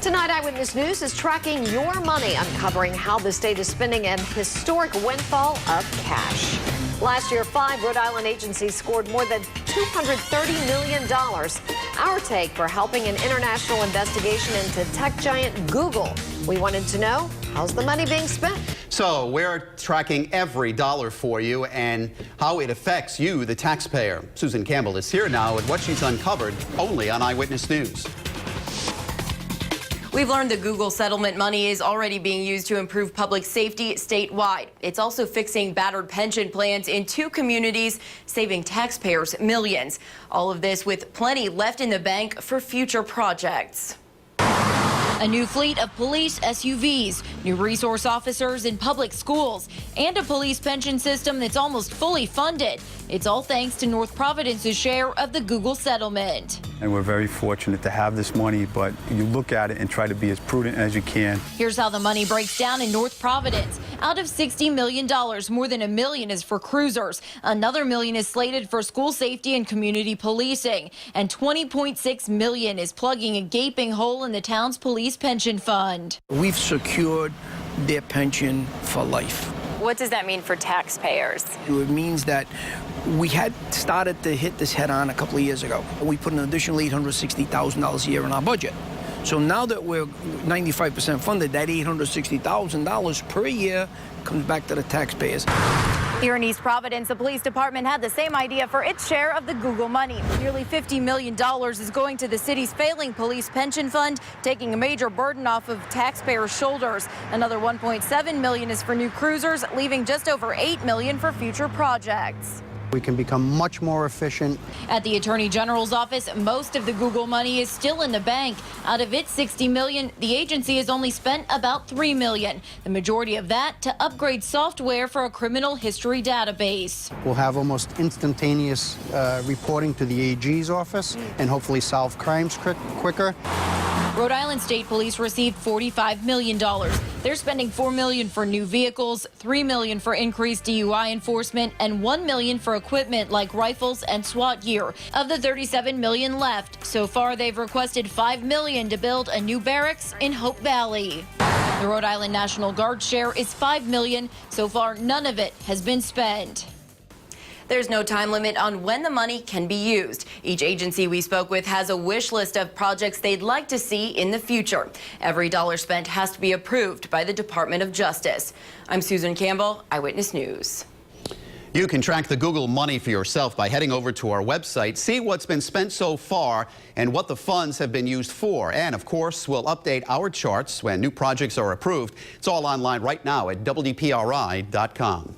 Tonight, Eyewitness News is tracking your money, uncovering how the state is spending a historic windfall of cash. Last year, 5 Rhode Island agencies scored more than $230 million. Our take for helping an international investigation into tech giant Google. We wanted to know, how's the money being spent? So we're tracking every dollar for you and how it affects you, the taxpayer. Susan Campbell is here now with what she's uncovered only on Eyewitness News. We've learned the Google settlement money is already being used to improve public safety statewide. It's also fixing battered pension plans in 2 communities, saving taxpayers millions. All of this with plenty left in the bank for future projects. A new fleet of police SUVs, new resource officers in public schools, and a police pension system that's almost fully funded. It's all thanks to North Providence's share of the Google settlement. And we're very fortunate to have this money, but you look at it and try to be as prudent as you can. Here's how the money breaks down in North Providence. Out of $60 million, more than $1 million is for cruisers. Another $1 million is slated for school safety and community policing. And $20.6 million is plugging a gaping hole in the town's police pension fund. We've secured their pension for life. What does that mean for taxpayers? It means that we had started to hit this head on a couple of years ago. We put an additional $860,000 a year in our budget. So now that we're 95% funded, that $860,000 per year comes back to the taxpayers. Here in East Providence, the police department had the same idea for its share of the Google money. Nearly $50 million is going to the city's failing police pension fund, taking a major burden off of taxpayers' shoulders. Another $1.7 million is for new cruisers, leaving just over $8 million for future projects. We can become much more efficient. At the Attorney General's office, most of the Google money is still in the bank. Out of its $60 million, the agency has only spent about $3 million. The majority of that to upgrade software for a criminal history database. We'll have almost instantaneous reporting to the AG's office and hopefully solve crimes quicker. Rhode Island State Police received $45 million. They're spending $4 million for new vehicles, $3 million for increased DUI enforcement, and $1 million for equipment like rifles and SWAT gear. Of the $37 million left, so far they've requested $5 million to build a new barracks in Hope Valley. The Rhode Island National Guard share is $5 million. So far, none of it has been spent. There's no time limit on when the money can be used. Each agency we spoke with has a wish list of projects they'd like to see in the future. Every dollar spent has to be approved by the Department of Justice. I'm Susan Campbell, Eyewitness News. You can track the Google money for yourself by heading over to our website, see what's been spent so far and what the funds have been used for. And of course, we'll update our charts when new projects are approved. It's all online right now at WPRI.com.